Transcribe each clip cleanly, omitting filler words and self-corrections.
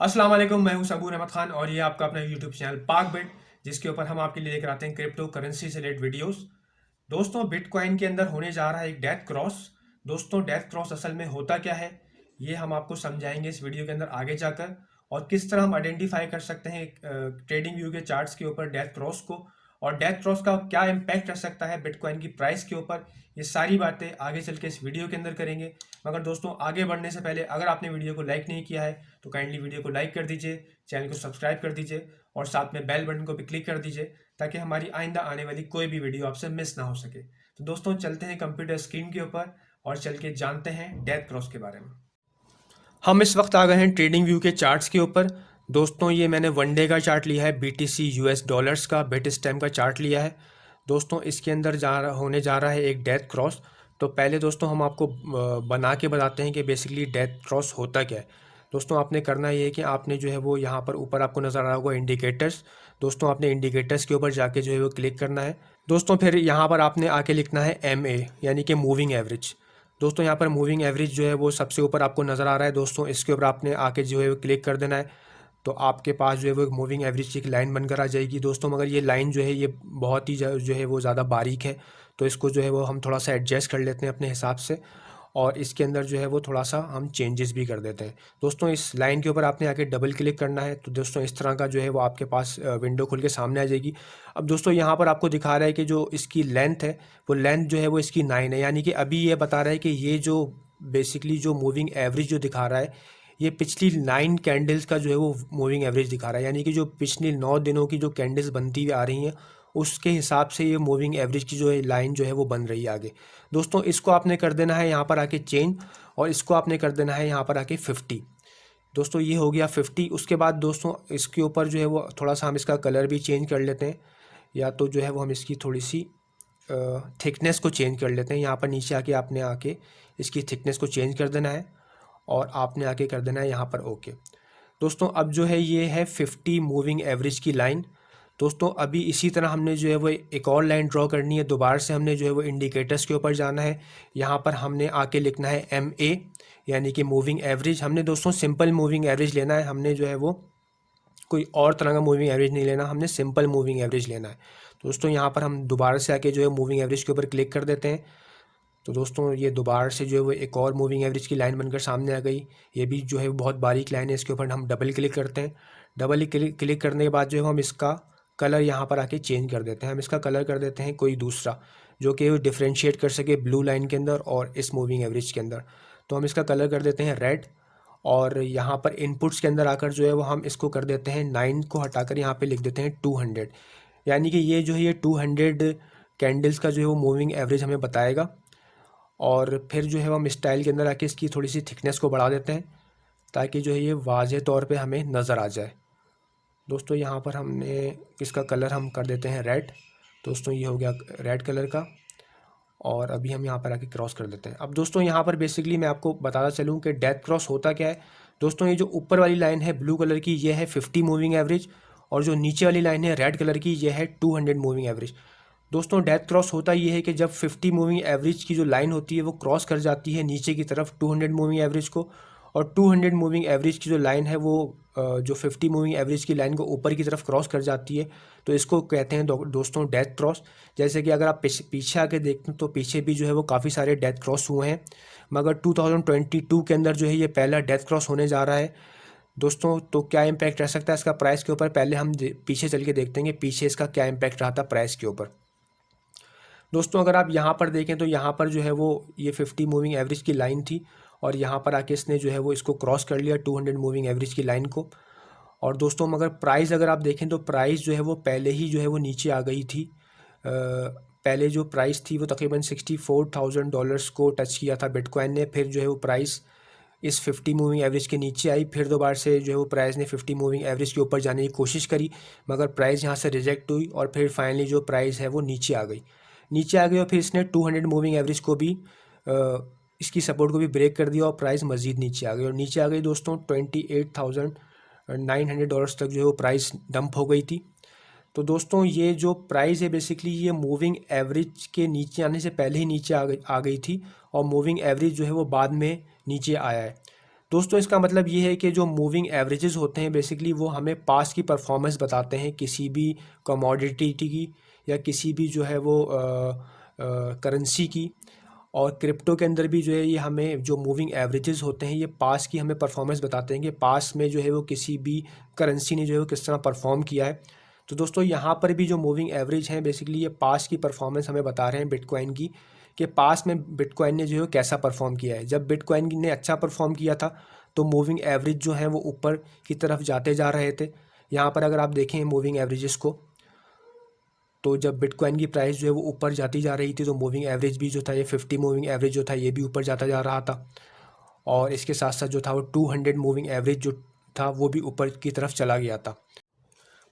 अस्सलाम वालेकुम, मैं हूं सबूर अहमद खान और ये आपका अपना यूट्यूब चैनल पाक बिट, जिसके ऊपर हम आपके लिए लेकर आते हैं क्रिप्टो करेंसी से रिलेटेड वीडियोस। दोस्तों, बिटकॉइन के अंदर होने जा रहा है एक डेथ क्रॉस। दोस्तों, डेथ क्रॉस असल में होता क्या है, ये हम आपको समझाएंगे इस वीडियो के अंदर आगे जाकर। और किस तरह हम आइडेंटिफाई कर सकते हैं ट्रेडिंग व्यू के चार्ट्स के ऊपर डेथ क्रॉस को, और डेथ क्रॉस का क्या इम्पैक्ट रह सकता है बिटकॉइन की प्राइस के ऊपर। ये सारी बातें आगे चल के इस वीडियो के अंदर करेंगे। मगर दोस्तों, आगे बढ़ने से पहले अगर आपने वीडियो को लाइक नहीं किया है तो काइंडली वीडियो को लाइक कर दीजिए, चैनल को सब्सक्राइब कर दीजिए और साथ में बेल बटन को भी क्लिक कर दीजिए, ताकि हमारी आइंदा आने वाली कोई भी वीडियो आपसे मिस ना हो सके। तो दोस्तों, चलते हैं कंप्यूटर स्क्रीन के ऊपर और चल के जानते हैं डेथ क्रॉस के बारे में। हम इस वक्त आ गए हैं ट्रेडिंग व्यू के चार्ट्स के ऊपर। दोस्तों, ये मैंने वन डे का चार्ट लिया है, BTC US डॉलर्स का बिट स्टैम का चार्ट लिया है। दोस्तों, इसके अंदर होने जा रहा है एक डेथ क्रॉस। तो पहले दोस्तों हम आपको बना के बताते हैं कि बेसिकली डेथ क्रॉस होता क्या है। दोस्तों, आपने करना ये है कि आपने जो है वो यहाँ पर ऊपर आपको नज़र आ रहा होगा इंडिकेटर्स। दोस्तों, आपने इंडिकेटर्स के ऊपर जाके जो है वो क्लिक करना है। दोस्तों, फिर यहाँ पर आपने आके लिखना है MA, यानी कि मूविंग एवरेज। दोस्तों, यहाँ पर मूविंग एवरेज जो है वो सबसे ऊपर आपको नज़र आ रहा है। दोस्तों, इसके ऊपर आपने आके जो है वो क्लिक कर देना है, तो आपके पास जो है वो एक मूविंग एवरेज की एक लाइन बनकर आ जाएगी। दोस्तों, मगर ये लाइन जो है ये बहुत ही जो है वो ज़्यादा बारीक है, तो इसको जो है वो हम थोड़ा सा एडजस्ट कर लेते हैं अपने हिसाब से, और इसके अंदर जो है वो थोड़ा सा हम चेंजेस भी कर देते हैं। दोस्तों, इस लाइन के ऊपर आपने आके डबल क्लिक करना है, तो दोस्तों इस तरह का जो है वो आपके पास विंडो खुल के सामने आ जाएगी। अब दोस्तों, यहाँ पर आपको दिखा रहा है कि जो इसकी लेंथ है वो लेंथ जो है वो इसकी 9 है, यानी कि अभी ये बता रहा है कि ये जो बेसिकली जो मूविंग एवरेज जो दिखा रहा है, ये पिछली 9 कैंडल्स का जो है वो मूविंग एवरेज दिखा रहा है, यानी कि जो पिछली 9 दिनों की जो कैंडल्स बनती हुई आ रही हैं उसके हिसाब से ये मूविंग एवरेज की जो है लाइन जो है वो बन रही है आगे। दोस्तों, इसको आपने कर देना है यहाँ पर आके चेंज, और इसको आपने कर देना है यहाँ पर आके 50। दोस्तों, ये हो गया 50। उसके बाद दोस्तों इसके ऊपर जो है वो थोड़ा सा हम इसका कलर भी चेंज कर लेते हैं, या तो जो है वो हम इसकी थोड़ी सी थिकनेस को चेंज कर लेते हैं। यहाँ पर नीचे आके आपने आके इसकी थिकनेस को चेंज कर देना है, और आपने आके कर देना है यहाँ पर ओके। दोस्तों, अब जो है ये है 50 मूविंग एवरेज की लाइन। दोस्तों, अभी इसी तरह हमने जो है वो एक और लाइन ड्रॉ करनी है। दोबारा से हमने जो है वो इंडिकेटर्स के ऊपर जाना है। यहाँ पर हमने आके लिखना है MA, यानी कि मूविंग एवरेज। हमने दोस्तों सिंपल मूविंग एवरेज लेना है, हमने जो है वो कोई और तरह का मूविंग एवरेज नहीं लेना, हमने सिंपल मूविंग एवरेज लेना है। दोस्तों, यहाँ पर हम दोबारा से आके जो है मूविंग एवरेज के ऊपर क्लिक कर देते हैं। तो दोस्तों, ये दोबारा से जो है वो एक और मूविंग एवरेज की लाइन बनकर सामने आ गई। ये भी जो है बहुत बारीक लाइन है, इसके ऊपर हम डबल क्लिक करते हैं। डबल क्लिक करने के बाद जो है हम इसका कलर यहाँ पर आके चेंज कर देते हैं। हम इसका कलर कर देते हैं कोई दूसरा, जो कि डिफ्रेंशिएट कर सके ब्लू लाइन के अंदर और इस मूविंग एवरेज के अंदर। तो हम इसका कलर कर देते हैं रेड, और यहाँ पर इनपुट्स के अंदर आकर जो है वो हम इसको कर देते हैं 9 को हटाकर यहाँ पे लिख देते हैं 200, यानी कि ये जो है ये 200 कैंडल्स का जो है वो मूविंग एवरेज हमें बताएगा। और फिर जो है वो हम स्टाइल के अंदर आके इसकी थोड़ी सी थिकनेस को बढ़ा देते हैं, ताकि जो है ये वाज़ेह तौर पे हमें नज़र आ जाए। दोस्तों, यहाँ पर हमने इसका कलर हम कर देते हैं रेड। दोस्तों, ये हो गया रेड कलर का, और अभी हम यहाँ पर आके क्रॉस कर देते हैं। अब दोस्तों, यहाँ पर बेसिकली मैं आपको बताता चलूँ कि डेथ क्रॉस होता क्या है। दोस्तों, ये जो ऊपर वाली लाइन है ब्लू कलर की, ये है 50 मूविंग एवरेज, और जो नीचे वाली लाइन है रेड कलर की, ये है 200 मूविंग एवरेज। दोस्तों, डेथ क्रॉस होता ये है कि जब 50 मूविंग एवरेज की जो लाइन होती है वो क्रॉस कर जाती है नीचे की तरफ 200 मूविंग एवरेज को, और 200 मूविंग एवरेज की जो लाइन है वो जो 50 मूविंग एवरेज की लाइन को ऊपर की तरफ क्रॉस कर जाती है, तो इसको कहते हैं दोस्तों डेथ क्रॉस। जैसे कि अगर आप पीछे आके देखते हैं तो पीछे भी जो है वो काफ़ी सारे डेथ क्रॉस हुए हैं, मगर 2022 के अंदर जो है ये पहला डेथ क्रॉस होने जा रहा है। दोस्तों, तो क्या इम्पैक्ट रह सकता है इसका प्राइस के ऊपर, पहले हम पीछे चल के देखते हैं कि पीछे इसका क्या इम्पैक्ट रहा था प्राइस के ऊपर। दोस्तों, अगर आप यहाँ पर देखें तो यहाँ पर जो है वो ये 50 मूविंग एवरेज की लाइन थी, और यहाँ पर आके इसने जो है वो इसको क्रॉस कर लिया 200 मूविंग एवरेज की लाइन को। और दोस्तों, मगर प्राइस अगर आप देखें तो प्राइस जो है वो पहले ही जो है वो नीचे आ गई थी। पहले जो प्राइस थी वो तकरीबन $64,000 को टच किया था बिटकॉइन ने। फिर जो है वो प्राइस इस 50 मूविंग एवरेज के नीचे आई, फिर दोबारा से जो है वो प्राइस ने 50 मूविंग एवरेज के ऊपर जाने की कोशिश करी, मगर प्राइस यहाँ से रिजेक्ट हुई, और फिर फाइनली जो प्राइस है वो नीचे आ गई। और फिर इसने 200 मूविंग एवरेज को भी इसकी सपोर्ट को भी ब्रेक कर दिया, और प्राइस मज़ीद नीचे आ गई, और नीचे आ गई दोस्तों $28,900 तक जो है वो प्राइस डंप हो गई थी। तो दोस्तों, ये जो प्राइस है बेसिकली ये मूविंग एवरेज के नीचे आने से पहले ही नीचे आ गई थी, और मूविंग एवरेज जो है वो बाद में नीचे आया है। दोस्तों इसका मतलब ये है कि जो मूविंग एवरेजेस होते हैं बेसिकली वो हमें पास्ट की परफॉर्मेंस बताते हैं किसी भी कमोडिटी की या किसी भी जो है वो करेंसी की। और क्रिप्टो के अंदर भी जो है ये हमें जो मूविंग एवरेजेस होते हैं ये पास्ट की हमें परफॉर्मेंस बताते हैं कि पास्ट में जो है वो किसी भी करेंसी ने जो है वो किस तरह परफॉर्म किया है। तो दोस्तों यहाँ पर भी जो मूविंग एवरेज हैं बेसिकली ये पास्ट की परफॉर्मेंस हमें बता रहे हैं बिटकॉइन की, कि पास्ट में बिटकॉइन ने जो है कैसा परफॉर्म किया है। जब बिटकॉइन ने अच्छा परफॉर्म किया था तो मूविंग एवरेज जो है वो ऊपर की तरफ जाते जा रहे थे। यहाँ पर अगर आप देखें मूविंग एवरेजेस को, तो जब बिटकॉइन की प्राइस जो है वो ऊपर जाती जा रही थी तो मूविंग एवरेज भी जो था ये 50 मूविंग एवरेज जो था ये भी ऊपर जाता जा रहा था। और इसके साथ साथ जो था वो 200 मूविंग एवरेज जो था वो भी ऊपर की तरफ चला गया था।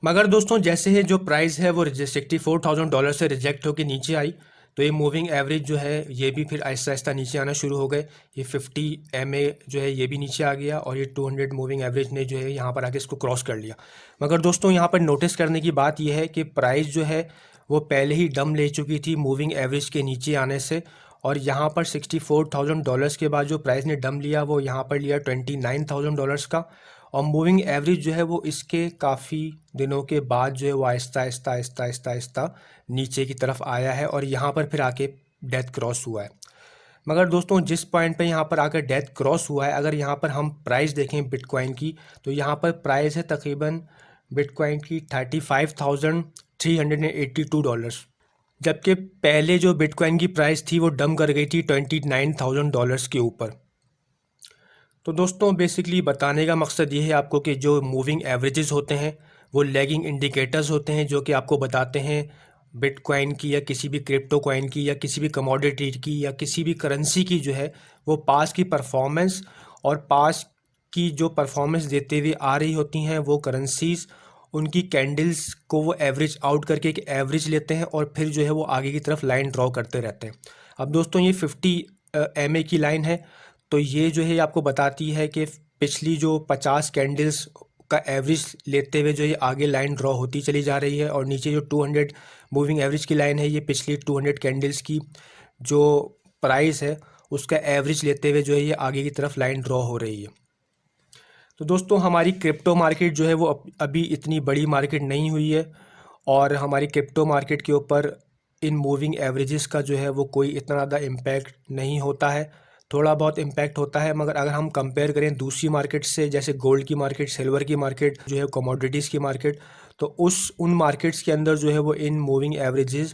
मगर दोस्तों जैसे ही जो प्राइस है वो $64,000 से रिजेक्ट होकर नीचे आई तो ये मूविंग एवरेज जो है ये भी फिर आहिस्ता आहिस्ता नीचे आना शुरू हो गए। ये 50 MA जो है ये भी नीचे आ गया और ये 200 मूविंग एवरेज ने जो है यहाँ पर आके इसको क्रॉस कर लिया। मगर दोस्तों यहाँ पर नोटिस करने की बात यह है कि प्राइस जो है वो पहले ही दम ले चुकी थी मूविंग एवरेज के नीचे आने से। और यहाँ पर $64,000 के बाद जो प्राइस ने दम लिया वो यहाँ पर लिया $29,000 का। और मूविंग एवरेज जो है वो इसके काफ़ी दिनों के बाद जो है वो आहिस्ता आहिस्ता आहिस्ता आहिस्ता आहिस्ता नीचे की तरफ आया है और यहाँ पर फिर आके डेथ क्रॉस हुआ है। मगर दोस्तों जिस पॉइंट पे यहाँ पर आकर डेथ क्रॉस हुआ है, अगर यहाँ पर हम प्राइस देखें बिटकॉइन की तो यहाँ पर प्राइस है तकरीबन बिटकॉइन की $35,382, जबकि पहले जो बिटकॉइन की प्राइस थी वो डम कर गई थी $29,000 के ऊपर। तो दोस्तों बेसिकली बताने का मकसद ये है आपको कि जो मूविंग एवरेजेस होते हैं वो लैगिंग इंडिकेटर्स होते हैं जो कि आपको बताते हैं बिटकॉइन की या किसी भी क्रिप्टो कॉइन की या किसी भी कमोडिटी की या किसी भी करेंसी की जो है वो पास की परफॉर्मेंस और पास की जो परफॉर्मेंस देते हुए आ रही होती हैं वो करेंसीज उनकी कैंडल्स को वो एवरेज आउट करके एक एवरेज लेते हैं और फिर जो है वो आगे की तरफ लाइन ड्रॉ करते रहते हैं। अब दोस्तों ये 50 MA की लाइन है तो ये जो है आपको बताती है कि पिछली जो 50 कैंडल्स का एवरेज लेते हुए जो ये आगे लाइन ड्रॉ होती चली जा रही है और नीचे जो 200 मूविंग एवरेज की लाइन है ये पिछली 200 कैंडल्स की जो प्राइस है उसका एवरेज लेते हुए जो है ये आगे की तरफ लाइन ड्रॉ हो रही है। तो दोस्तों हमारी क्रिप्टो मार्केट जो है वो अभी इतनी बड़ी मार्केट नहीं हुई है और हमारी क्रिप्टो मार्केट के ऊपर इन मूविंग एवरेजेस का जो है वो कोई इतना ज़्यादा इम्पैक्ट नहीं होता है, थोड़ा बहुत इम्पैक्ट होता है। मगर अगर हम कंपेयर करें दूसरी मार्केट से जैसे गोल्ड की मार्केट, सिल्वर की मार्केट जो है, कमोडिटीज़ की मार्केट, तो उन मार्केट्स के अंदर जो है वो इन मूविंग एवरेजेस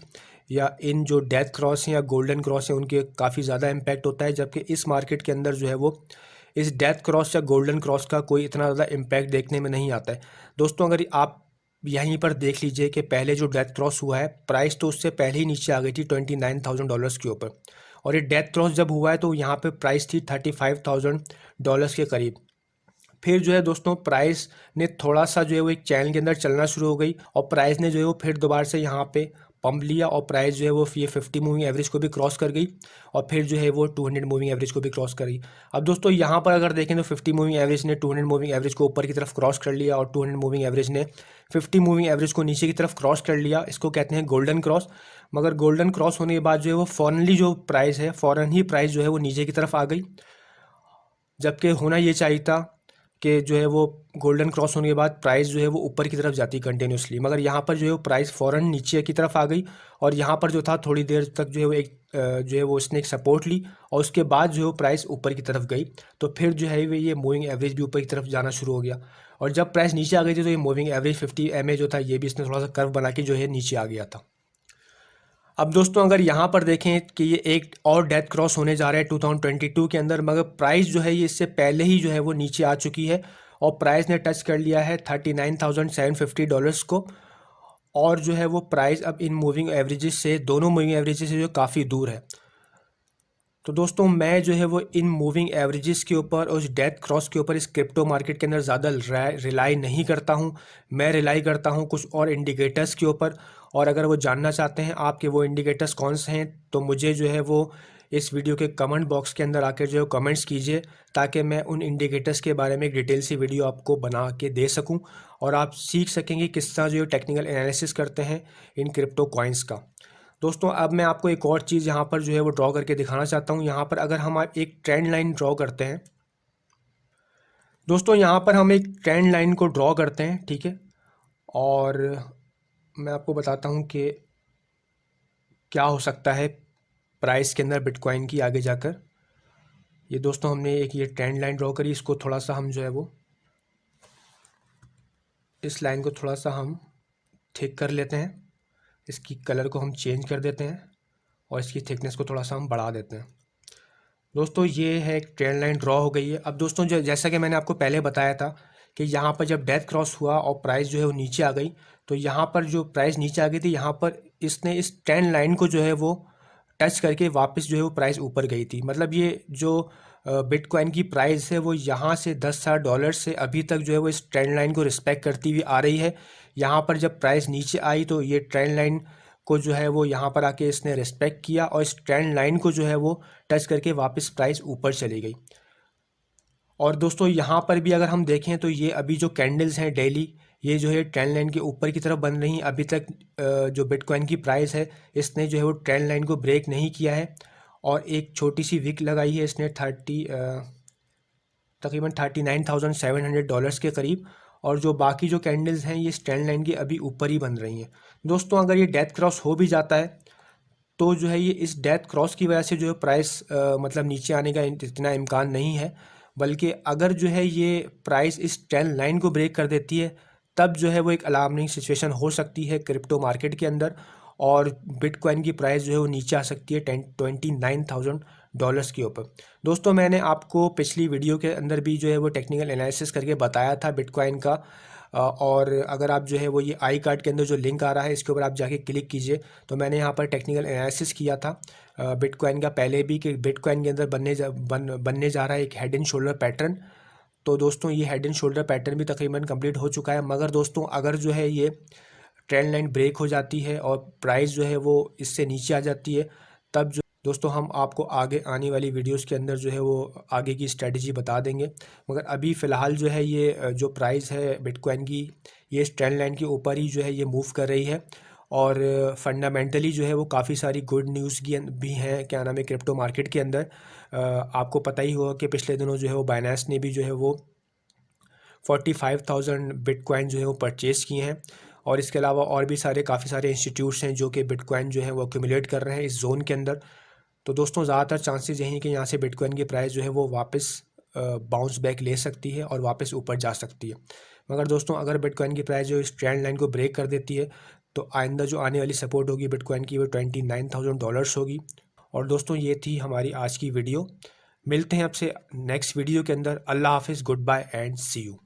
या इन जो डेथ क्रॉस हैं या गोल्डन क्रॉस हैं उनके काफ़ी ज़्यादा इम्पैक्ट होता है, जबकि इस मार्केट के अंदर जो है वो इस डेथ क्रॉस या गोल्डन क्रॉस का कोई इतना ज़्यादा इम्पैक्ट देखने में नहीं आता है। दोस्तों अगर आप यहीं पर देख लीजिए कि पहले जो डेथ क्रॉस हुआ है प्राइस तो उससे पहले ही नीचे आ गई थी $29,000 के ऊपर और ये डेथ क्रॉस जब हुआ है तो यहाँ पे प्राइस थी $35,000 के करीब। फिर जो है दोस्तों प्राइस ने थोड़ा सा जो है वो एक चैनल के अंदर चलना शुरू हो गई और प्राइस ने जो है वो फिर दोबारा से यहाँ पे पंप लिया और प्राइस जो है वो ये 50 मूविंग एवरेज को भी क्रॉस कर गई और फिर जो है वो 200 मूविंग एवरेज को भी क्रॉस कर गई। अब दोस्तों यहाँ पर अगर देखें तो 50 मूविंग एवरेज ने 200 मूविंग एवरेज को ऊपर की तरफ क्रॉस कर लिया और 200 मूविंग एवरेज ने 50 मूविंग एवरेज को नीचे की तरफ क्रॉस कर लिया। इसको कहते हैं गोल्डन क्रॉस। मगर गोल्डन क्रॉस होने के बाद जो है वो फ़ौरनली जो प्राइस है फ़ौरन ही प्राइस जो है वो नीचे की तरफ आ गई, जबकि होना ये चाहिए था कि जो है वो गोल्डन क्रॉस होने के बाद प्राइस जो है वो ऊपर की तरफ जाती कंटिन्यूसली। मगर यहाँ पर जो है वो प्राइस फ़ौरन नीचे की तरफ आ गई और यहाँ पर जो था थोड़ी देर तक जो है वो जो है वो उसने एक सपोर्ट ली और उसके बाद जो है वो प्राइस ऊपर की तरफ गई। तो फिर जो है ये मूविंग एवरेज भी ऊपर की तरफ जाना शुरू हो गया और जब प्राइस नीचे आ गई थी तो ये मूविंग एवरेज 50 MA जो था ये भी इसने थोड़ा सा कर्व बना के जो है नीचे आ गया था। अब दोस्तों अगर यहाँ पर देखें कि ये एक और डेथ क्रॉस होने जा रहा है 2022 के अंदर, मगर प्राइस जो है ये इससे पहले ही जो है वो नीचे आ चुकी है और प्राइस ने टच कर लिया है $39,750 को और जो है वो प्राइस अब इन मूविंग एवरेजेस से, दोनों मूविंग एवरेजेस से जो काफ़ी दूर है। तो दोस्तों मैं जो है वो इन मूविंग एवरेजेस के ऊपर और उस डेथ क्रॉस के ऊपर इस क्रिप्टो मार्केट के अंदर ज़्यादा रिलाई नहीं करता हूँ। मैं रिलाई करता हूँ कुछ और इंडिकेटर्स के ऊपर और अगर वो जानना चाहते हैं आप कि वो इंडिकेटर्स कौन से हैं तो मुझे जो है वो इस वीडियो के कमेंट बॉक्स के अंदर आकर जो है कमेंट्स कीजिए ताकि मैं उन इंडिकेटर्स के बारे में एक डिटेल सी वीडियो आपको बना के दे सकूं और आप सीख सकेंगे किस तरह जो टेक्निकल एनालिसिस करते हैं इन क्रिप्टो कॉइन्स का। दोस्तों अब मैं आपको एक और चीज़ यहाँ पर जो है वो ड्रॉ करके दिखाना चाहता हूँ। यहाँ पर अगर हम एक ट्रेंड लाइन ड्रॉ करते हैं दोस्तों यहाँ पर हम एक ट्रेंड लाइन को ड्रॉ करते हैं, ठीक है। और मैं आपको बताता हूँ कि क्या हो सकता है प्राइस के अंदर बिटकॉइन की आगे जाकर। ये दोस्तों हमने एक ये ट्रेंड लाइन ड्रॉ करी, इसको थोड़ा सा हम जो है वो इस लाइन को थोड़ा सा हम ठीक कर लेते हैं, इसकी कलर को हम चेंज कर देते हैं और इसकी थिकनेस को थोड़ा सा हम बढ़ा देते हैं। दोस्तों ये है एक ट्रेंड लाइन ड्रॉ हो गई है। अब दोस्तों जो जैसा कि मैंने आपको पहले बताया था कि यहाँ पर जब डेथ क्रॉस हुआ और प्राइस जो है वो नीचे आ गई, तो यहाँ पर जो प्राइस नीचे आ गई थी, यहाँ पर इसने इस ट्रेंड लाइन को जो है वो टच करके वापस जो है वो प्राइस ऊपर गई थी। मतलब ये जो बिटकॉइन की प्राइस है वो यहाँ से $10,000 से अभी तक जो है वो इस ट्रेंड लाइन को रिस्पेक्ट करती हुई आ रही है। यहाँ पर जब प्राइस नीचे आई तो ये ट्रेंड लाइन को जो है वो यहाँ पर आके इसने रिस्पेक्ट किया और इस ट्रेंड लाइन को जो है वो टच करके वापस प्राइस ऊपर चली गई। और दोस्तों यहाँ पर भी अगर हम देखें तो ये अभी जो कैंडल्स हैं डेली, ये जो है ट्रेंड लाइन के ऊपर की तरफ बन रही हैं। अभी तक जो बिटकॉइन की प्राइस है इसने जो है वो ट्रेंड लाइन को ब्रेक नहीं किया है और एक छोटी सी विक लगाई है इसने तकरीबन $39,700 के करीब। और जो बाकी जो कैंडल्स हैं ये ट्रेंड लाइन के अभी ऊपर ही बन रही हैं। दोस्तों अगर ये डेथ क्रॉस हो भी जाता है तो जो है ये इस डेथ क्रॉस की वजह से जो है प्राइस मतलब नीचे आने का इतना इम्कान नहीं है, बल्कि अगर जो है ये प्राइस इस ट्रेंड लाइन को ब्रेक कर देती है तब जो है वो एक अलार्मिंग सिचुएशन हो सकती है क्रिप्टो मार्केट के अंदर और बिटकॉइन की प्राइस जो है वो नीचे आ सकती है $29,000 के ऊपर। दोस्तों मैंने आपको पिछली वीडियो के अंदर भी जो है वो टेक्निकल एनालिसिस करके बताया था बिटकॉइन का। और अगर आप जो है वो ये आई कार्ड के अंदर जो लिंक आ रहा है इसके ऊपर आप जाके क्लिक कीजिए, तो मैंने यहाँ पर टेक्निकल एनालिसिस किया था बिटकॉइन का पहले भी कि बिटकॉइन के अंदर बनने जा रहा है एक हेड एंड शोल्डर पैटर्न। तो दोस्तों ये हेड एंड शोल्डर पैटर्न भी तकरीबन कंप्लीट हो चुका है। मगर दोस्तों अगर जो है ये ट्रेंड लाइन ब्रेक हो जाती है और प्राइस जो है वो इससे नीचे आ जाती है, तब जो दोस्तों हम आपको आगे आने वाली वीडियोस के अंदर जो है वो आगे की स्ट्रेटजी बता देंगे। मगर अभी फ़िलहाल जो है ये जो प्राइस है बिटकॉइन की ये इस ट्रेंड लाइन के ऊपर ही जो है ये मूव कर रही है। और फंडामेंटली जो है वो काफ़ी सारी गुड न्यूज़ की भी हैं, क्या नाम है, क्रिप्टो मार्केट के अंदर। आपको पता ही होगा कि पिछले दिनों जो है वो बाइनेंस ने भी जो है वो 45,000 बिटकॉइन जो है वो परचेज़ किए हैं। और इसके अलावा और भी काफ़ी सारे इंस्टीट्यूट्स हैं जो कि बिटकॉइन जो है वो एक्यूमुलेट कर रहे हैं इस जोन के अंदर। तो दोस्तों ज़्यादातर चांसेस यही हैं कि यहाँ से बिटकॉइन की प्राइस जो है वो वापस बाउंस बैक ले सकती है और वापस ऊपर जा सकती है। मगर दोस्तों अगर बिटकॉइन की प्राइस जो इस ट्रेंड लाइन को ब्रेक कर देती है तो आइंदा जो आने वाली सपोर्ट होगी बिटकॉइन की वो $29,000 होगी। और दोस्तों ये थी हमारी आज की वीडियो। मिलते हैं आपसे नेक्स्ट वीडियो के अंदर। अल्लाह हाफिज़, good bye and see you.